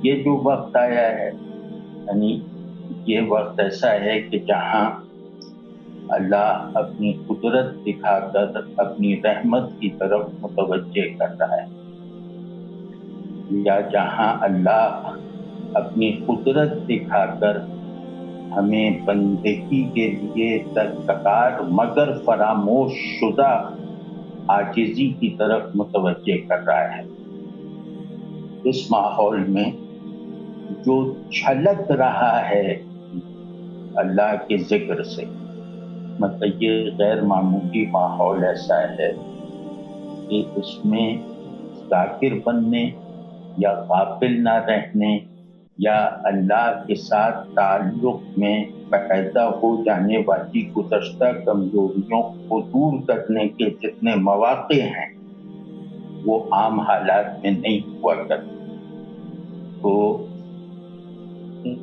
یہ جو وقت آیا ہے، یعنی یہ وقت ایسا ہے کہ جہاں اللہ اپنی قدرت دکھا کر اپنی رحمت کی طرف متوجہ کر رہا ہے، یا جہاں اللہ اپنی قدرت دکھا کر ہمیں بندگی کے لیے درکار مگر فراموش شدہ عاجزی کی طرف متوجہ کر رہا ہے۔ اس ماحول میں جو چھلک رہا ہے اللہ کے ذکر سے، مطلب یہ غیر معمولی ماحول ایسا ہے کہ اس میں ذاکر بننے یا غافل نہ رہنے یا اللہ کے ساتھ تعلق میں پیدا ہو جانے والی گزشتہ کمزوریوں کو دور کرنے کے جتنے مواقع ہیں وہ عام حالات میں نہیں ہوا کرتے۔ تو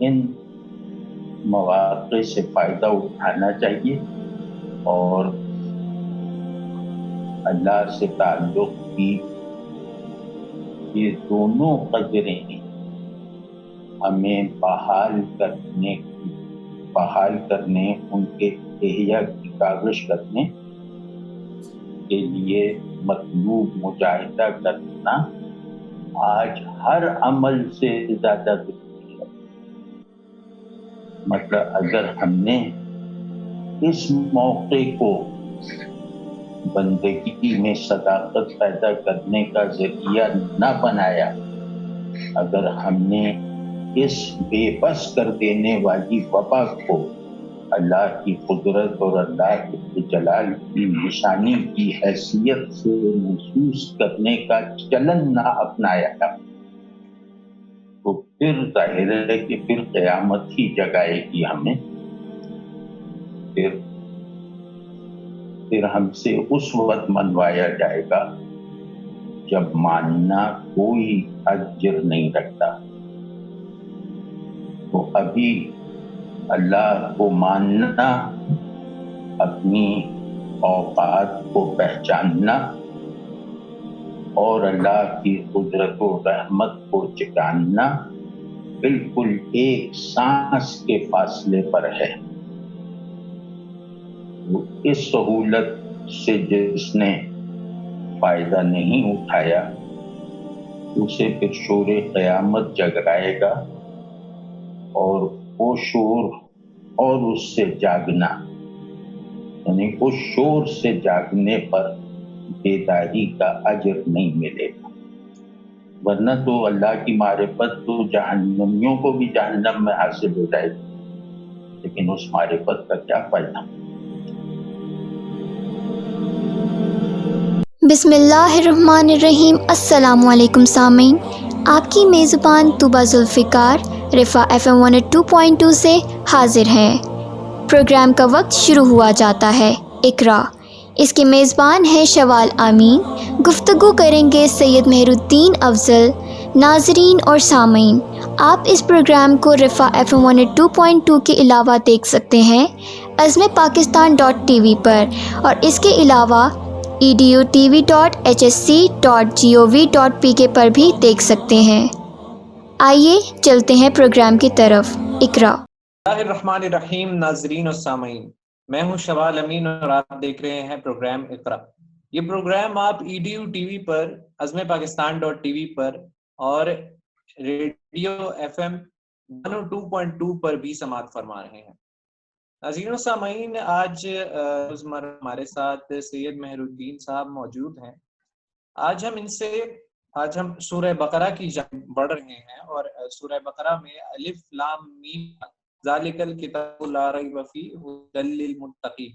ان مواقع سے فائدہ اٹھانا چاہیے اور اللہ سے تعلق کی یہ دونوں قدریں ہمیں بحال کرنے ان کے احیا کی کاوش کرنے کے لیے مطلوب مجاہدہ کرنا آج ہر عمل سے زیادہ ضروری ہے۔ مطلب اگر ہم نے اس موقع کو بندگی میں صداقت پیدا کرنے کا ذریعہ نہ بنایا، اگر ہم نے اس بے بس کر دینے والی وبا کو اللہ کی قدرت اور اللہ کے جلال کی نشانی کی حیثیت سے محسوس کرنے کا چلن نہ اپنایا، تو پھر ظاہر ہے کہ پھر قیامت ہی جگائے گی ہمیں، پھر ہم سے اس وقت منوایا جائے گا جب ماننا کوئی اجر نہیں رکھتا۔ تو ابھی اللہ کو ماننا، اپنی اوقات کو پہچاننا اور اللہ کی قدرت و رحمت کو جاننا بالکل ایک سانس کے فاصلے پر ہے۔ اس سہولت سے جس نے فائدہ نہیں اٹھایا اسے پھر شور قیامت جگائے گا، اور وہ شور اور اس سے جاگنا، یعنی اس شور سے جاگنے پر بیداری کا اجر نہیں ملے گا، ورنہ تو اللہ کی معرفت تو جہنمیوں کو بھی جہنم میں حاصل ہو جائے گی، لیکن اس معرفت کا کیا فائدہ؟ بسم اللہ الرحمن الرحیم۔ السلام علیکم سامعین، آپ کی میزبان طوبہ ذوالفقار رفا FM 102.2 سے حاضر ہیں۔ پروگرام کا وقت شروع ہوا جاتا ہے۔ اقرا، اس کے میزبان ہیں شوال امین۔ گفتگو کریں گے سید مہر الدین افضل۔ ناظرین اور سامعین، آپ اس پروگرام کو رفا FM 102.2 کے علاوہ دیکھ سکتے ہیں azmpakistan.tv پر، اور اس کے علاوہ edutv.hsc.gov.pk پر بھی دیکھ سکتے ہیں۔ آئیے چلتے ہیں پروگرام کی طرف۔ اقرا۔ بسم اللہ الرحمن الرحیم۔ ناظرین و سامعین، میں ہوں شوال امین اور آپ دیکھ رہے ہیں پروگرام اقرا۔ یہ پروگرام آپ EDU-TV پر، azmpakistan.tv پر اور ریڈیو FM 102.2 پر بھی سماعت فرما رہے ہیں۔ ناظرین و سامعین، آج روزمرہ ہمارے ساتھ سید مہر الدین صاحب موجود ہیں۔ آج ہم سورہ بقرہ کی جانب بڑھ رہے ہیں، اور سورہ بقرہ میں الف لام میم ذالک الکتاب لا ریب فیہ ھدی للمتقین،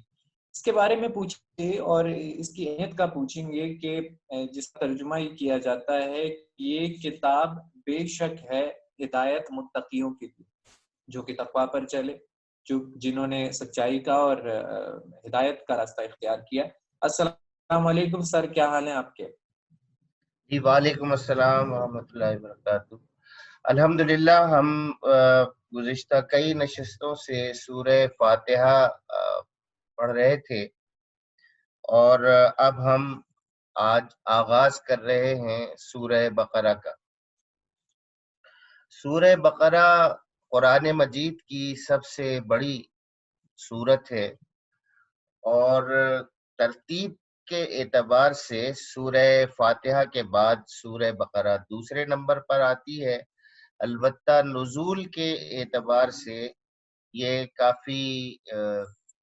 اس کے بارے میں پوچھیں گے اور اس کی اہمیت کا پوچھیں گے کہ جس کا ترجمہ یہ کیا جاتا ہے یہ کتاب بے شک ہے ہدایت متقیوں کے لیے، جو کہ تقویٰ پر چلے، جنہوں نے سچائی کا اور ہدایت کا راستہ اختیار کیا۔ السلام علیکم سر، کیا حال ہیں آپ کے؟ جی وعلیکم السلام ورحمۃ اللہ وبرکاتہ۔ الحمدللہ ہم گزشتہ کئی نشستوں سے سورہ فاتحہ پڑھ رہے تھے، اور اب ہم آج آغاز کر رہے ہیں سورہ بقرہ کا۔ سورہ بقرہ قرآن مجید کی سب سے بڑی سورت ہے اور ترتیب کے اعتبار سے سورہ فاتحہ کے بعد سورہ بقرہ دوسرے نمبر پر آتی ہے. البتہ نزول کے اعتبار سے یہ کافی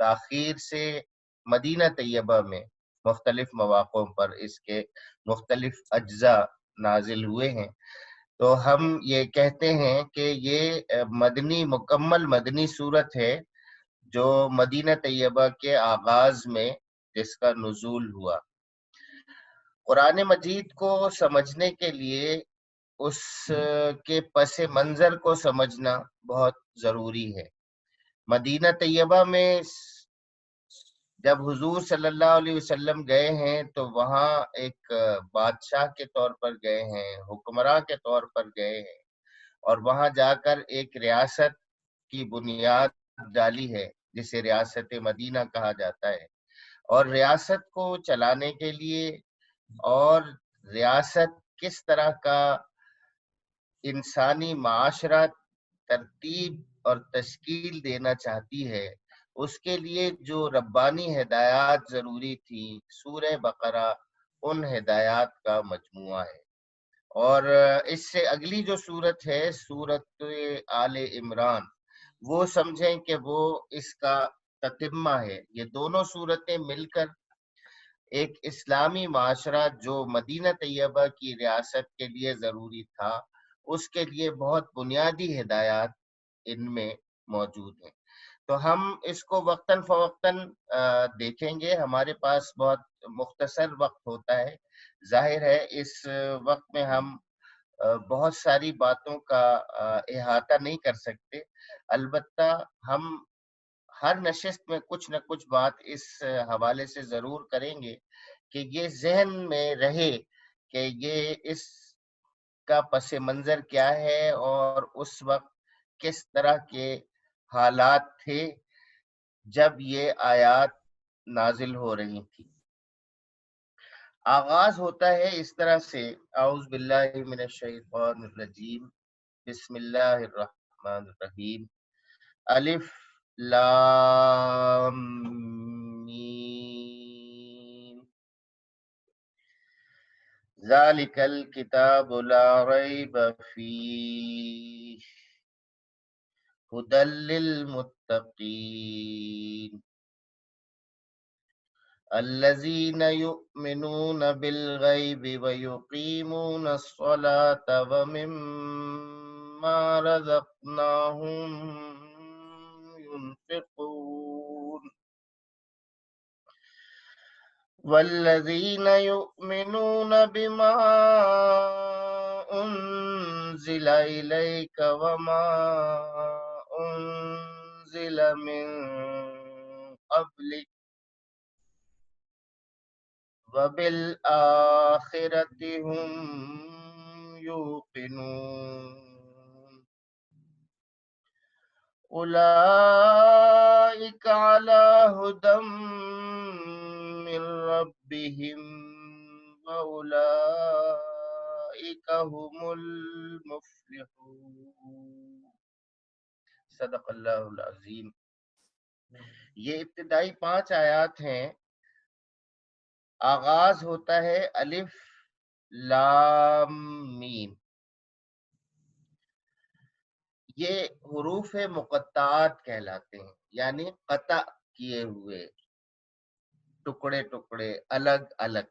تاخیر سے مدینہ طیبہ میں مختلف مواقعوں پر اس کے مختلف اجزاء نازل ہوئے ہیں. تو ہم یہ کہتے ہیں کہ یہ مکمل مدنی صورت ہے جو مدینہ طیبہ کے آغاز میں جس کا نزول ہوا. قرآن مجید کو سمجھنے کے لیے اس کے پس منظر کو سمجھنا بہت ضروری ہے. مدینہ طیبہ میں جب حضور صلی اللہ علیہ وسلم گئے ہیں تو وہاں ایک بادشاہ کے طور پر گئے ہیں، حکمراں کے طور پر گئے ہیں، اور وہاں جا کر ایک ریاست کی بنیاد ڈالی ہے جسے ریاست مدینہ کہا جاتا ہے. اور ریاست کو چلانے کے لیے اور ریاست کس طرح کا انسانی معاشرہ ترتیب اور تشکیل دینا چاہتی ہے، اس کے لیے جو ربانی ہدایات ضروری تھی، سورہ بقرہ ان ہدایات کا مجموعہ ہے. اور اس سے اگلی جو سورت ہے سورت آل عمران، وہ سمجھیں کہ وہ اس کا تتمہ ہے. یہ دونوں سورتیں مل کر ایک اسلامی معاشرہ جو مدینہ طیبہ کی ریاست کے لیے ضروری تھا، اس کے لیے بہت بنیادی ہدایات ان میں موجود ہیں. تو ہم اس کو وقتاً فوقتاً دیکھیں گے. ہمارے پاس بہت مختصر وقت ہوتا ہے. ظاہر ہے اس وقت میں ہم بہت ساری باتوں کا احاطہ نہیں کر سکتے. البتہ ہم ہر نشست میں کچھ نہ کچھ بات اس حوالے سے ضرور کریں گے کہ یہ ذہن میں رہے کہ یہ اس کا پس منظر کیا ہے اور اس وقت کس طرح کے حالات تھے جب یہ آیات نازل ہو رہی تھی. آغاز ہوتا ہے اس طرح سے: اعوذ باللہ من الشیطان الرجیم، بسم اللہ الرحمن الرحیم، الف لام میم، ذالک الکتاب لا ریب فیہ ھدی للمتقین الذین یؤمنون بالغیب ویقیمون الصلاة ومما رزقناہم ينفقون والذین یؤمنون بما انزل الیک وما انزل من قبلک وبالآخرة هم يوقنون أولئك على هدى من ربهم وأولئك هم المفلحون. صدق اللہ العظیم. یہ ابتدائی 5 آیات ہیں. آغاز ہوتا ہے الف لام میم. یہ حروف مقطعات کہلاتے ہیں، یعنی قطع کیے ہوئے، ٹکڑے ٹکڑے، الگ الگ،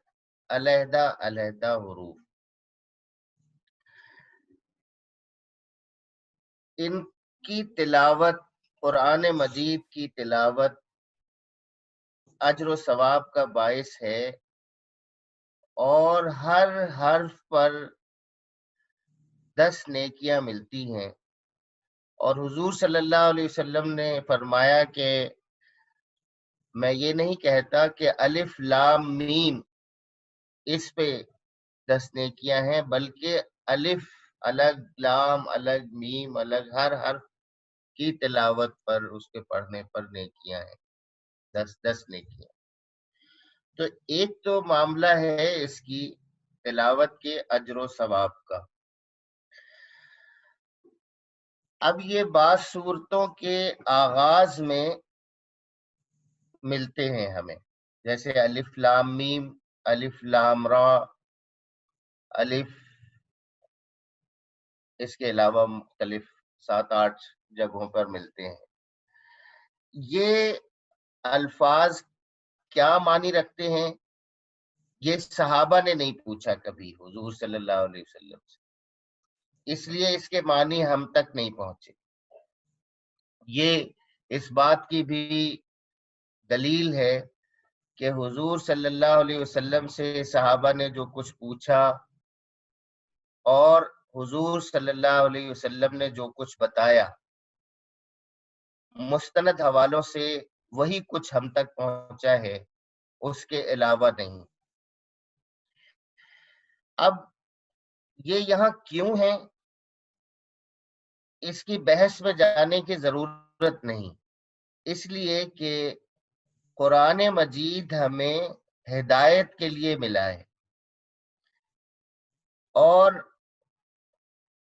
علیحدہ علیحدہ حروف. ان کی تلاوت، قرآن مجید کی تلاوت اجر و ثواب کا باعث ہے اور ہر حرف پر 10 نیکیاں ملتی ہیں. اور حضور صلی اللہ علیہ وسلم نے فرمایا کہ میں یہ نہیں کہتا کہ الف لام میم اس پہ 10 نیکیاں ہیں، بلکہ الف الگ، لام الگ، میم الگ، ہر حرف کی تلاوت پر، اس کے پڑھنے پر نیکیاں ہیں، 10 نیکیاں. تو ایک تو معاملہ ہے اس کی تلاوت کے اجر و ثواب کا. اب یہ بعض صورتوں کے آغاز میں ملتے ہیں ہمیں، جیسے الف لام میم، الف لام را، الف، اس کے علاوہ مختلف 7-8 جگہوں پر ملتے ہیں۔ یہ الفاظ کیا معنی رکھتے ہیں، یہ صحابہ نے نہیں پوچھا کبھی حضور صلی اللہ علیہ وسلم سے، اس لیے اس کے معنی ہم تک نہیں پہنچے۔ یہ اس بات کی بھی دلیل ہے کہ حضور صلی اللہ علیہ وسلم سے صحابہ نے جو کچھ پوچھا اور حضور صلی اللہ علیہ وسلم نے جو کچھ بتایا، مستند حوالوں سے وہی کچھ ہم تک پہنچا ہے، اس کے علاوہ نہیں۔ اب یہ یہاں کیوں ہے، اس کی بحث میں جانے کی ضرورت نہیں، اس لیے کہ قرآن مجید ہمیں ہدایت کے لیے ملا ہے، اور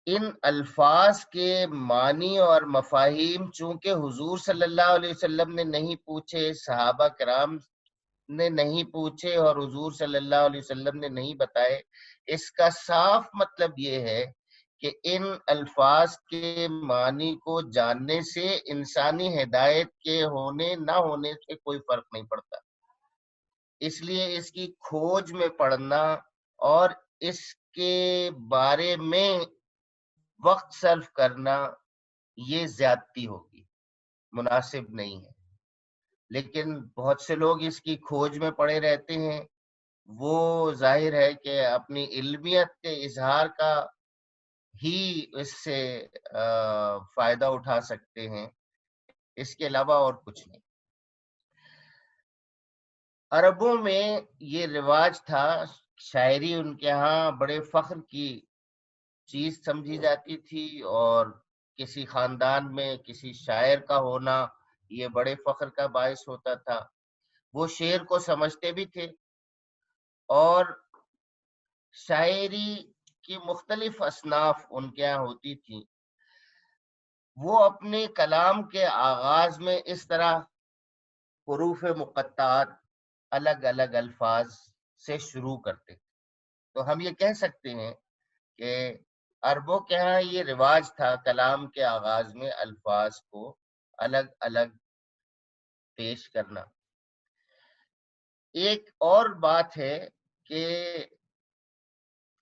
ان الفاظ کے معنی اور مفاہیم چونکہ حضور صلی اللہ علیہ وسلم نے نہیں پوچھے، صحابہ کرام نے نہیں پوچھے، اور حضور صلی اللہ علیہ وسلم نے نہیں بتائے، اس کا صاف مطلب یہ ہے کہ ان الفاظ کے معنی کو جاننے سے انسانی ہدایت کے ہونے نہ ہونے سے کوئی فرق نہیں پڑتا۔ اس لیے اس کی کھوج میں پڑھنا اور اس کے بارے میں وقت صرف کرنا یہ زیادتی ہوگی، مناسب نہیں ہے۔ لیکن بہت سے لوگ اس کی کھوج میں پڑے رہتے ہیں، وہ ظاہر ہے کہ اپنی علمیت کے اظہار کا ہی اس سے فائدہ اٹھا سکتے ہیں، اس کے علاوہ اور کچھ نہیں۔ عربوں میں یہ رواج تھا، شاعری ان کے ہاں بڑے فخر کی چیز سمجھی جاتی تھی، اور کسی خاندان میں کسی شاعر کا ہونا یہ بڑے فخر کا باعث ہوتا تھا۔ وہ شعر کو سمجھتے بھی تھے، اور شاعری کی مختلف اصناف ان کے یہاں ہوتی تھی۔ وہ اپنے کلام کے آغاز میں اس طرح حروف مقطعات، الگ الگ الفاظ سے شروع کرتے تھے۔ تو ہم یہ کہہ سکتے ہیں کہ عربوں کے ہاں یہ رواج تھا کلام کے آغاز میں الفاظ کو الگ الگ پیش کرنا۔ ایک اور بات ہے کہ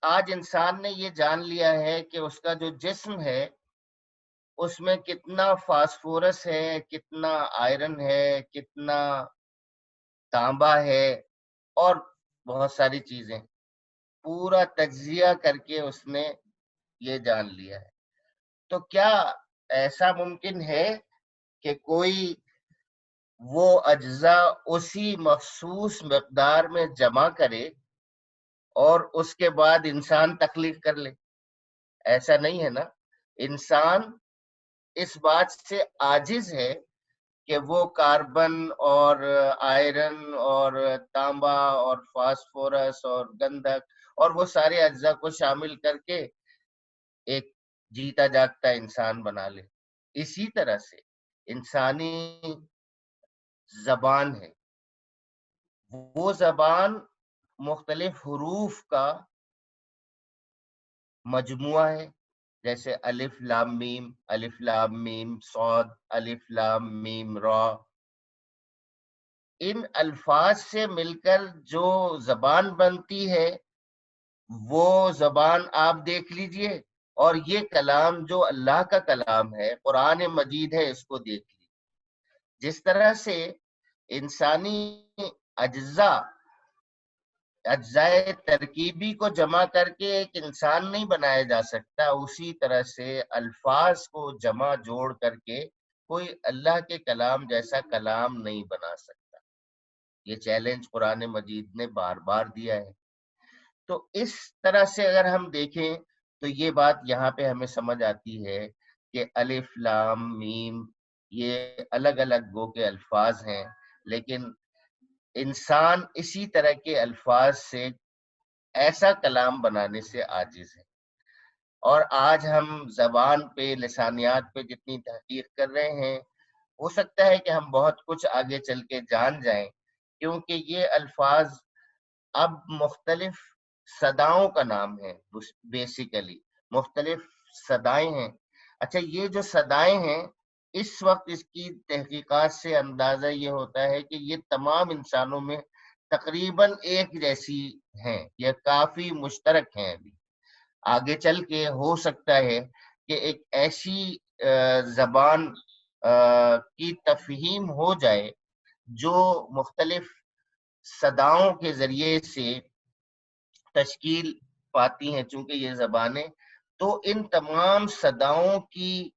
آج انسان نے یہ جان لیا ہے کہ اس کا جو جسم ہے اس میں کتنا فاسفورس ہے، کتنا آئرن ہے، کتنا تانبا ہے، اور بہت ساری چیزیں، پورا تجزیہ کر کے اس نے یہ جان لیا ہے۔ تو کیا ایسا ممکن ہے کہ کوئی وہ اجزاء اسی مخصوص مقدار میں جمع کرے اور اس کے بعد انسان تخلیق کر لے؟ ایسا نہیں ہے نا۔ انسان اس بات سے عاجز ہے کہ وہ کاربن اور آئرن اور تانبا اور فاسفورس اور گندھک اور وہ سارے اجزاء کو شامل کر کے ایک جیتا جاگتا انسان بنا لے۔ اسی طرح سے انسانی زبان ہے، وہ زبان مختلف حروف کا مجموعہ ہے، جیسے الف لام میم، الف لام میم صاد، الف لام میم را۔ ان الفاظ سے مل کر جو زبان بنتی ہے وہ زبان آپ دیکھ لیجئے، اور یہ کلام جو اللہ کا کلام ہے، قرآن مجید ہے، اس کو دیکھ لیجئے۔ جس طرح سے انسانی اجزائے ترکیبی کو جمع کر کے ایک انسان نہیں بنایا جا سکتا، اسی طرح سے الفاظ کو جمع جوڑ کر کے کوئی اللہ کے کلام جیسا کلام نہیں بنا سکتا۔ یہ چیلنج قرآن مجید نے بار بار دیا ہے۔ تو اس طرح سے اگر ہم دیکھیں تو یہ بات یہاں پہ ہمیں سمجھ آتی ہے کہ الف لام میم یہ الگ الگ گو کے الفاظ ہیں، لیکن انسان اسی طرح کے الفاظ سے ایسا کلام بنانے سے عاجز ہے۔ اور آج ہم زبان پہ، لسانیات پہ جتنی تحقیق کر رہے ہیں، ہو سکتا ہے کہ ہم بہت کچھ آگے چل کے جان جائیں، کیونکہ یہ الفاظ اب مختلف صداؤں کا نام ہے، بیسیکلی مختلف صدائیں ہیں۔ اچھا، یہ جو صدائیں ہیں، اس وقت اس کی تحقیقات سے اندازہ یہ ہوتا ہے کہ یہ تمام انسانوں میں تقریباً ایک جیسی ہیں، یہ کافی مشترک ہیں۔ ابھی آگے چل کے ہو سکتا ہے کہ ایک ایسی زبان کی تفہیم ہو جائے جو مختلف صداؤں کے ذریعے سے تشکیل پاتی ہیں۔ چونکہ یہ زبانیں، تو ان تمام صداؤں کی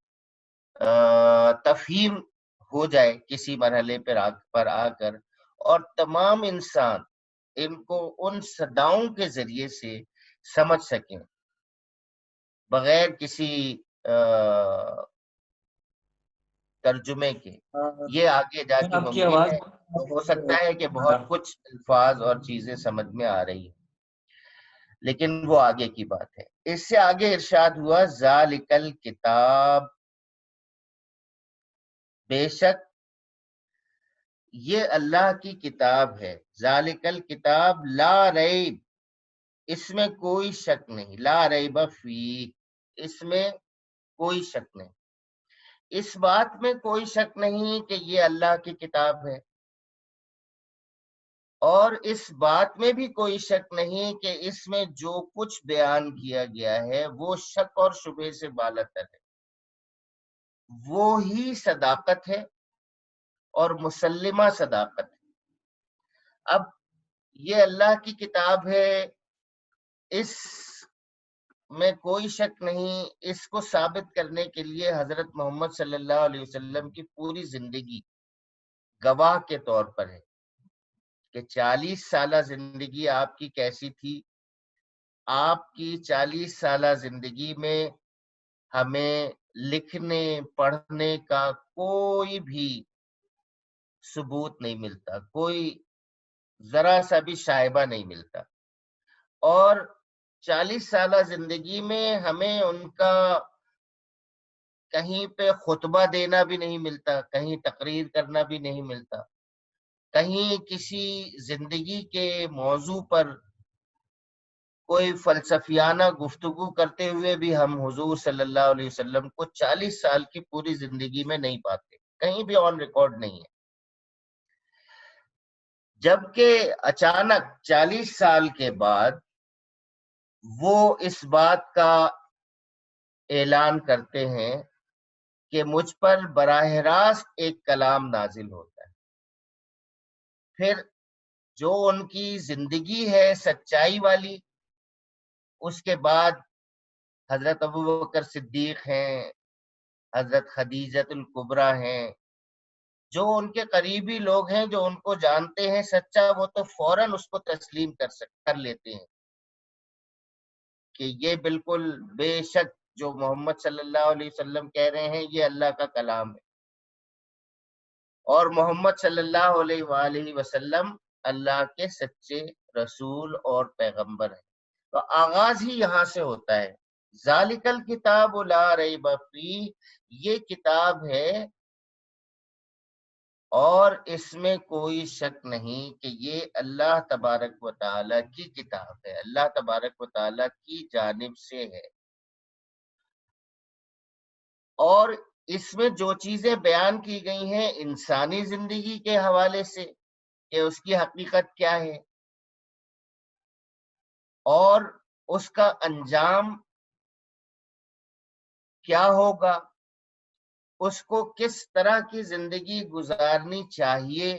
تفہیم ہو جائے کسی مرحلے پر آ کر، اور تمام انسان ان کو ان صداؤں کے ذریعے سے سمجھ سکیں بغیر کسی ترجمے کے۔ یہ آگے جا کے آپ کی ممکن آواز ہے، تو ہو سکتا ہے کہ بہت کچھ الفاظ اور چیزیں سمجھ میں آ رہی ہیں، لیکن وہ آگے کی بات ہے۔ اس سے آگے ارشاد ہوا ذالک الکتاب، بے شک یہ اللہ کی کتاب ہے، ذالک الکتاب لا ریب، اس میں کوئی شک نہیں، لا ریب فیہ، اس میں کوئی شک نہیں، اس بات میں کوئی شک نہیں کہ یہ اللہ کی کتاب ہے، اور اس بات میں بھی کوئی شک نہیں کہ اس میں جو کچھ بیان کیا گیا ہے وہ شک اور شبہ سے بالاتر ہے، وہی صداقت ہے اور مسلمہ صداقت ہے۔ اب یہ اللہ کی کتاب ہے، اس میں کوئی شک نہیں، اس کو ثابت کرنے کے لیے حضرت محمد صلی اللہ علیہ وسلم کی پوری زندگی گواہ کے طور پر ہے کہ 40 سالہ زندگی آپ کی کیسی تھی۔ آپ کی 40 سالہ زندگی میں ہمیں لکھنے پڑھنے کا کوئی بھی ثبوت نہیں ملتا، کوئی ذرا سا بھی شائبہ نہیں ملتا، اور 40 سالہ زندگی میں ہمیں ان کا کہیں پہ خطبہ دینا بھی نہیں ملتا، کہیں تقریر کرنا بھی نہیں ملتا، کہیں کسی زندگی کے موضوع پر کوئی فلسفیانہ گفتگو کرتے ہوئے بھی ہم حضور صلی اللہ علیہ وسلم کو 40 سال کی پوری زندگی میں نہیں پاتے، کہیں بھی آن ریکارڈ نہیں ہے۔ جبکہ اچانک 40 سال کے بعد وہ اس بات کا اعلان کرتے ہیں کہ مجھ پر براہ راست ایک کلام نازل ہوتا ہے۔ پھر جو ان کی زندگی ہے سچائی والی، اس کے بعد حضرت ابوبکر صدیق ہیں، حضرت خدیجۃ الکبریٰ ہیں، جو ان کے قریبی لوگ ہیں، جو ان کو جانتے ہیں سچا، وہ تو فوراً اس کو تسلیم کر لیتے ہیں کہ یہ بالکل بے شک جو محمد صلی اللہ علیہ وسلم کہہ رہے ہیں یہ اللہ کا کلام ہے، اور محمد صلی اللہ علیہ وآلہ وسلم اللہ کے سچے رسول اور پیغمبر ہیں۔ تو آغاز ہی یہاں سے ہوتا ہے، ذالک الکتاب لا ریب فیہ، یہ کتاب ہے اور اس میں کوئی شک نہیں کہ یہ اللہ تبارک و تعالی کی کتاب ہے، اللہ تبارک و تعالی کی جانب سے ہے، اور اس میں جو چیزیں بیان کی گئی ہیں انسانی زندگی کے حوالے سے کہ اس کی حقیقت کیا ہے اور اس کا انجام کیا ہوگا، اس کو کس طرح کی زندگی گزارنی چاہیے،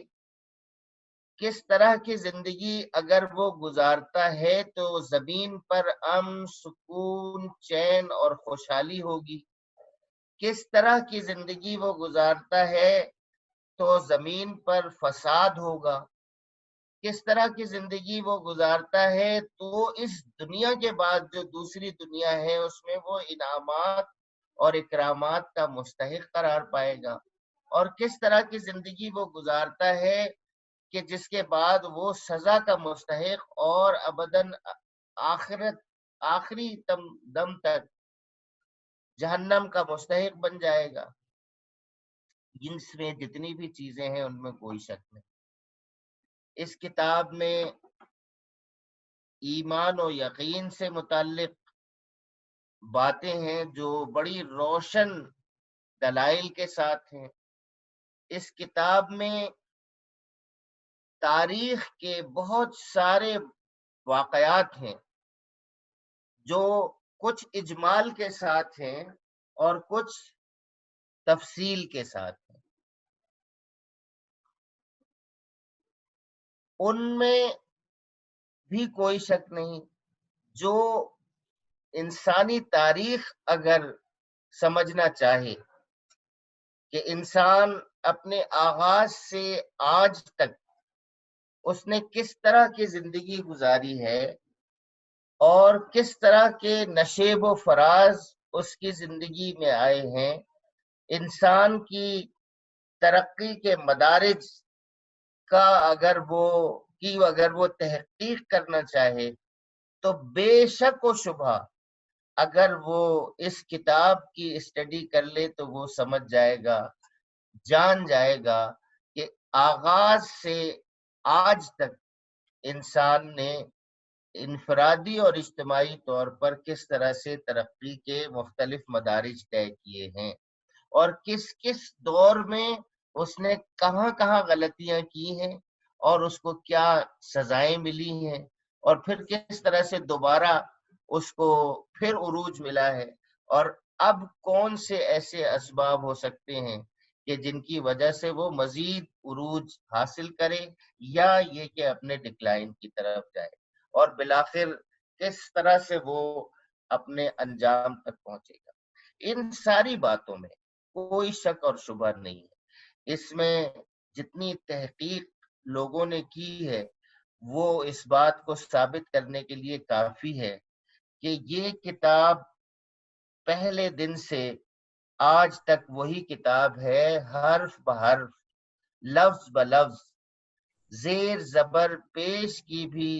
کس طرح کی زندگی اگر وہ گزارتا ہے تو زمین پر امن، سکون، چین اور خوشحالی ہوگی، کس طرح کی زندگی وہ گزارتا ہے تو زمین پر فساد ہوگا، کس طرح کی زندگی وہ گزارتا ہے تو اس دنیا کے بعد جو دوسری دنیا ہے اس میں وہ انعامات اور اکرامات کا مستحق قرار پائے گا، اور کس طرح کی زندگی وہ گزارتا ہے کہ جس کے بعد وہ سزا کا مستحق اور ابداً آخری دم تک جہنم کا مستحق بن جائے گا. ان میں جتنی بھی چیزیں ہیں ان میں کوئی شک نہیں. اس کتاب میں ایمان و یقین سے متعلق باتیں ہیں جو بڑی روشن دلائل کے ساتھ ہیں. اس کتاب میں تاریخ کے بہت سارے واقعات ہیں جو کچھ اجمال کے ساتھ ہیں اور کچھ تفصیل کے ساتھ ہیں. ان میں بھی کوئی شک نہیں. جو انسانی تاریخ اگر سمجھنا چاہے کہ انسان اپنے آغاز سے آج تک اس نے کس طرح کی زندگی گزاری ہے اور کس طرح کے نشیب و فراز اس کی زندگی میں آئے ہیں، انسان کی ترقی کے مدارج کا اگر وہ تحقیق کرنا چاہے تو بے شک و شبہ اگر وہ اس کتاب کی اسٹڈی کر لے تو وہ سمجھ جائے گا، جان جائے گا کہ آغاز سے آج تک انسان نے انفرادی اور اجتماعی طور پر کس طرح سے ترقی کے مختلف مدارج طے کیے ہیں اور کس کس دور میں اس نے کہاں کہاں غلطیاں کی ہیں اور اس کو کیا سزائیں ملی ہیں اور پھر کس طرح سے دوبارہ اس کو پھر عروج ملا ہے اور اب کون سے ایسے اسباب ہو سکتے ہیں کہ جن کی وجہ سے وہ مزید عروج حاصل کرے یا یہ کہ اپنے ڈکلائن کی طرف جائے اور بالآخر کس طرح سے وہ اپنے انجام تک پہنچے گا. ان ساری باتوں میں کوئی شک اور شبہ نہیں ہے. اس میں جتنی تحقیق لوگوں نے کی ہے وہ اس بات کو ثابت کرنے کے لیے کافی ہے کہ یہ کتاب پہلے دن سے آج تک وہی کتاب ہے، حرف بحرف، لفظ بلفظ، زیر زبر پیش کی بھی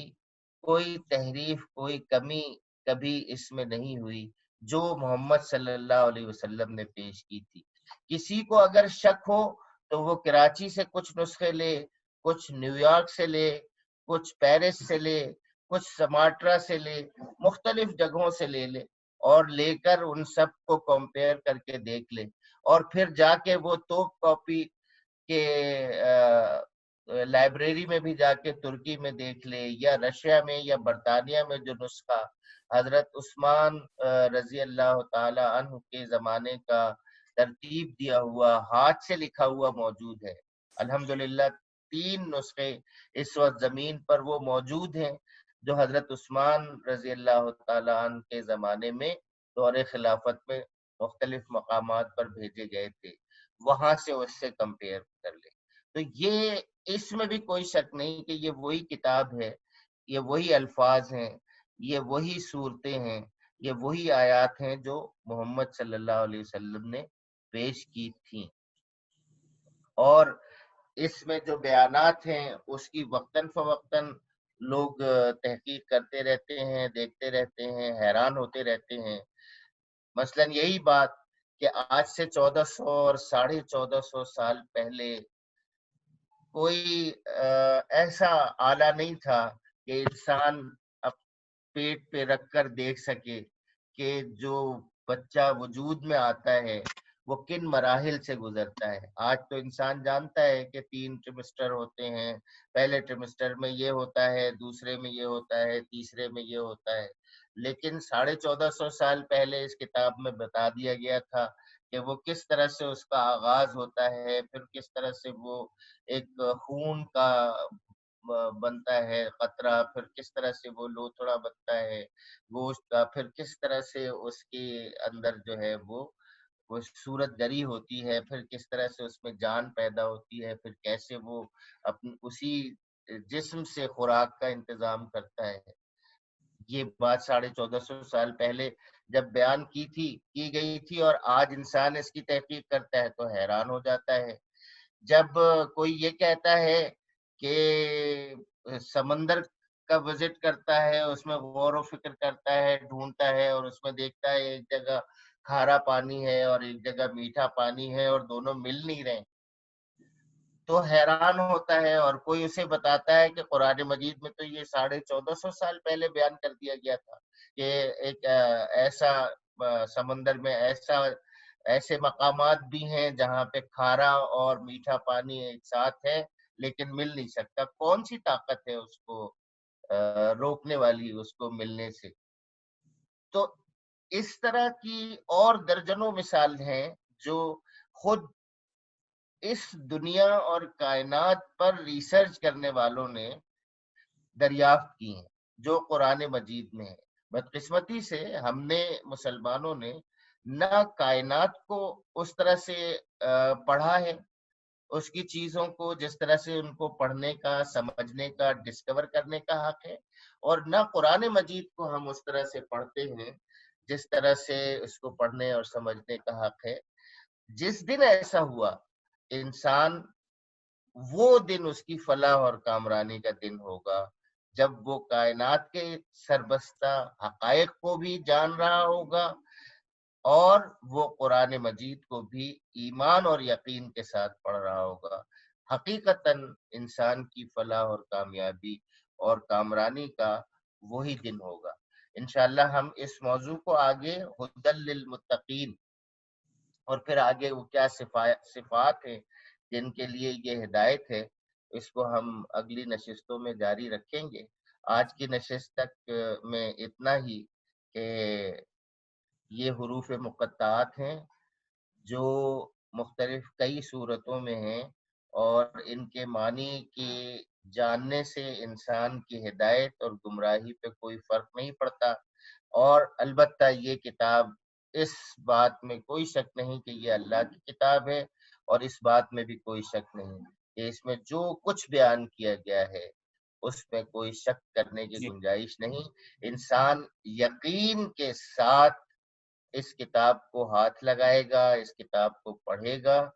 کوئی تحریف، کوئی کمی کبھی اس میں نہیں ہوئی جو محمد صلی اللہ علیہ وسلم نے پیش کی تھی. کسی کو اگر شک ہو تو وہ کراچی سے کچھ نسخے لے، کچھ نیو یارک سے لے، کچھ پیرس سے لے، کچھ سماٹرا سے لے، مختلف جگہوں سے لے لے اور لے کر ان سب کو کمپیئر کر کے دیکھ لے اور پھر جا کے وہ توپ کاپی کے لائبریری میں بھی جا کے ترکی میں دیکھ لے یا رشیا میں یا برطانیہ میں جو نسخہ حضرت عثمان رضی اللہ تعالی عنہ کے زمانے کا ترتیب دیا ہوا ہاتھ سے لکھا ہوا موجود ہے. الحمدللہ 3 نسخے اس وقت زمین پر وہ موجود ہیں جو حضرت عثمان رضی اللہ تعالی عنہ کے زمانے میں دور خلافت میں مختلف مقامات پر بھیجے گئے تھے، وہاں سے اس سے کمپیئر کر لیں. تو یہ اس میں بھی کوئی شک نہیں کہ یہ وہی کتاب ہے، یہ وہی الفاظ ہیں، یہ وہی صورتیں ہیں، یہ وہی آیات ہیں جو محمد صلی اللہ علیہ وسلم نے پیش کی تھیں. اور اس میں جو بیانات ہیں اس کی وقتاً فوقتاً لوگ تحقیق کرتے رہتے ہیں، دیکھتے رہتے ہیں، حیران ہوتے رہتے ہیں. مثلاً یہی بات کہ آج سے 1400 اور 1450 سال پہلے کوئی ایسا آلہ نہیں تھا کہ انسان پیٹ پہ رکھ کر دیکھ سکے کہ جو بچہ وجود میں آتا ہے وہ کن مراحل سے گزرتا ہے. آج تو انسان جانتا ہے کہ 3 ٹریمسٹر ہوتے ہیں، پہلے ٹریمسٹر میں یہ ہوتا ہے، دوسرے میں یہ ہوتا ہے، تیسرے میں یہ ہوتا ہے. لیکن 1450 سال پہلے اس کتاب میں بتا دیا گیا تھا کہ وہ کس طرح سے اس کا آغاز ہوتا ہے، پھر کس طرح سے وہ ایک خون کا بنتا ہے قطرہ، پھر کس طرح سے وہ لوتھڑا بنتا ہے گوشت کا، پھر کس طرح سے اس کے اندر جو ہے وہ صورت گری ہوتی ہے، پھر کس طرح سے اس میں جان پیدا ہوتی ہے، پھر کیسے وہ اسی جسم سے خوراک کا انتظام کرتا ہے. یہ بات 1450 سال پہلے جب بیان کی گئی تھی اور آج انسان اس کی تحقیق کرتا ہے تو حیران ہو جاتا ہے. جب کوئی یہ کہتا ہے کہ سمندر کا وزٹ کرتا ہے، اس میں غور و فکر کرتا ہے، ڈھونڈتا ہے اور اس میں دیکھتا ہے ایک جگہ کھارا پانی ہے اور ایک جگہ میٹھا پانی ہے اور دونوں مل نہیں رہے، تو حیران ہوتا ہے. اور کوئی اسے بتاتا ہے کہ قرآن مجید میں تو یہ 1450 سال پہلے بیان کر دیا گیا تھا کہ ایک ایسا سمندر میں ایسے مقامات بھی ہیں جہاں پہ کھارا اور میٹھا پانی ایک ساتھ ہے لیکن مل نہیں سکتا. کون سی طاقت ہے اس کو روکنے والی اس کو ملنے سے؟ تو اس طرح کی اور درجنوں مثال ہیں جو خود اس دنیا اور کائنات پر ریسرچ کرنے والوں نے دریافت کی ہیں، جو قرآن مجید میں ہے. بدقسمتی سے ہم نے مسلمانوں نے نہ کائنات کو اس طرح سے پڑھا ہے، اس کی چیزوں کو جس طرح سے ان کو پڑھنے کا، سمجھنے کا، ڈسکور کرنے کا حق ہے، اور نہ قرآن مجید کو ہم اس طرح سے پڑھتے ہیں جس طرح سے اس کو پڑھنے اور سمجھنے کا حق ہے. جس دن ایسا ہوا، انسان وہ دن اس کی فلاح اور کامرانی کا دن ہوگا جب وہ کائنات کے سربستہ حقائق کو بھی جان رہا ہوگا اور وہ قرآن مجید کو بھی ایمان اور یقین کے ساتھ پڑھ رہا ہوگا. حقیقتاً انسان کی فلاح اور کامیابی اور کامرانی کا وہی دن ہوگا. انشاءاللہ ہم اس موضوع کو آگے ہدی للمتقین اور پھر آگے وہ کیا صفات ہیں جن کے لیے یہ ہدایت ہے، اس کو ہم اگلی نشستوں میں جاری رکھیں گے. آج کی نشست تک میں اتنا ہی کہ یہ حروف مقطعات ہیں جو مختلف کئی صورتوں میں ہیں، اور ان کے معنی کے جاننے سے انسان کی ہدایت اور گمراہی پہ کوئی فرق نہیں پڑتا. اور البتہ یہ کتاب، اس بات میں کوئی شک نہیں کہ یہ اللہ کی کتاب ہے، اور اس بات میں بھی کوئی شک نہیں کہ اس میں جو کچھ بیان کیا گیا ہے اس میں کوئی شک کرنے کی جی گنجائش نہیں. انسان یقین کے ساتھ اس کتاب کو ہاتھ لگائے گا، اس کتاب کو پڑھے گا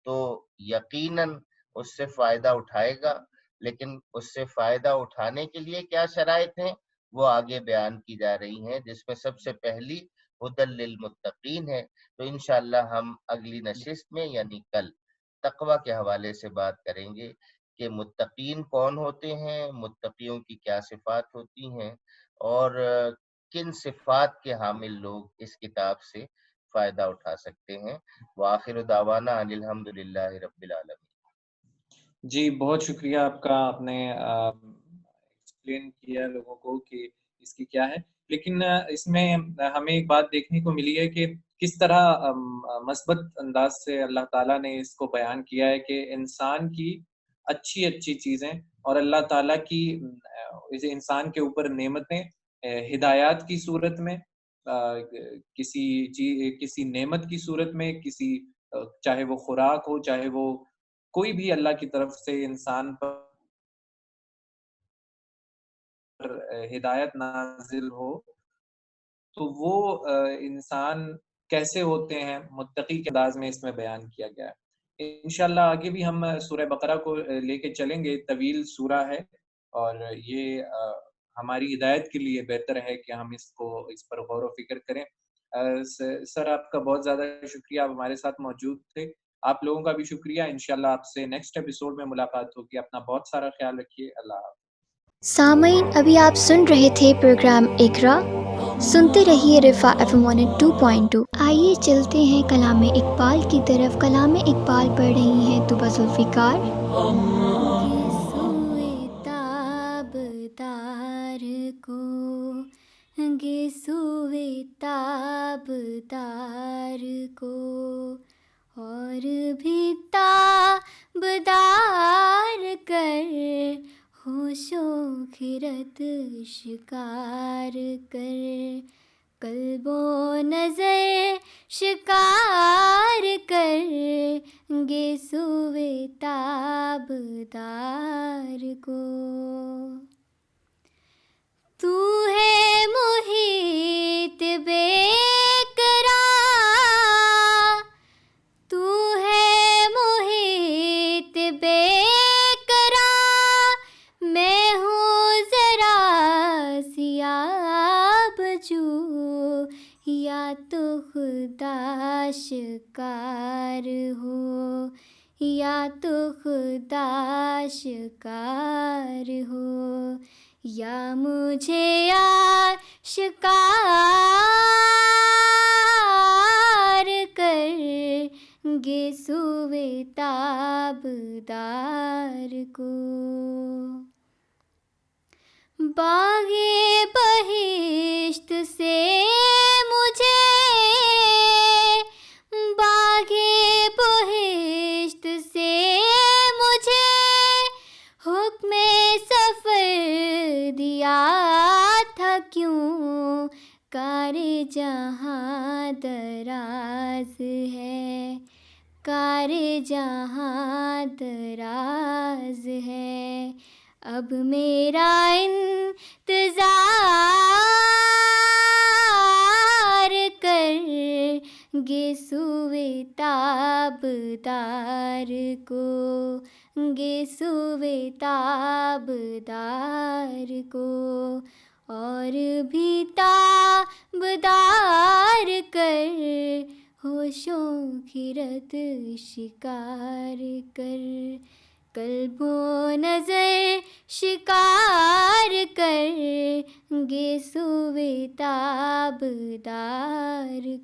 تو یقیناً اس سے فائدہ اٹھائے گا. لیکن اس سے فائدہ اٹھانے کے لیے کیا شرائط ہیں وہ آگے بیان کی جا رہی ہیں، جس میں سب سے پہلی ہدی للمتقین ہے. تو انشاءاللہ ہم اگلی نشست میں یعنی کل تقوی کے حوالے سے بات کریں گے کہ متقین کون ہوتے ہیں، متقیوں کی کیا صفات ہوتی ہیں، اور کن صفات کے حامل لوگ اس کتاب سے فائدہ اٹھا سکتے ہیں. وآخر دعوانا ان الحمدللہ رب العالمین. جی، بہت شکریہ آپ کا. آپ نے ایکسپلین کیا لوگوں کو کہ اس کی کیا ہے، لیکن اس میں ہمیں ایک بات دیکھنے کو ملی ہے کہ کس طرح مثبت انداز سے اللہ تعالیٰ نے اس کو بیان کیا ہے کہ انسان کی اچھی اچھی چیزیں اور اللہ تعالیٰ کی انسان کے اوپر نعمتیں ہدایات کی صورت میں، کسی نعمت کی صورت میں، چاہے وہ خوراک ہو، چاہے وہ کوئی بھی اللہ کی طرف سے انسان پر ہدایت نازل ہو، تو وہ انسان کیسے ہوتے ہیں متقی کے انداز میں اس میں بیان کیا گیا ہے. انشاءاللہ آگے بھی ہم سورہ بقرہ کو لے کے چلیں گے. طویل سورہ ہے اور یہ ہماری ہدایت کے لیے بہتر ہے کہ ہم اس پر غور و فکر کریں. سر آپ کا بہت زیادہ شکریہ، آپ ہمارے ساتھ موجود تھے. آپ لوگوں کا بھی شکریہ. انشاءاللہ آپ سے نیکسٹ ایپیسوڈ میں ملاقات ہوگی. اپنا بہت سارا خیال رکھیے. اللہ حافظ. سامعین، ابھی آپ سن رہے تھے پروگرام اقرا. سنتے رہیے رفا FM 102.2. آئیے چلتے ہیں کلام اقبال کی طرف. کلام اقبال پڑھ رہی ہیں طوبیٰ ذوالفقار. سوئے تابدار کو اور بھی تابدار کر، ہوش و خرد شکار کر، قلب و نظر شکار کر گے سوئے تابدار کو. تو ہے محیط بے قرار، تو ہے محیط بے قرار، میں ہوں ذرا سیاب جو یا تو خود خدا شکار ہو، یا تو خدا شکار ہو، یا مجھے آشکار کر گے سوئے تابدار کو۔ باغ بہشت سے مجھے، باغ بہشت سے مجھے حکم سفر دیا تھا کیوں، کار جہاں دراز ہے، کار جہاں دراز ہے، اب میرا انتظار کر گے سوئے تابدار کو، گے سوئے تابدار کو، اور بھی تابدار کر ہوشوں کی رت شکار کر، قلب و نظر شکار کر گے سوئے تابدار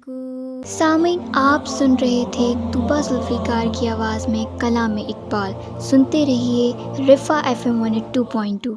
کو۔ سامعین، آپ سن رہے تھے طوبیٰ ذوالفقار کی آواز میں کلام اقبال۔ سنتے رہیے رفا FM 102.2۔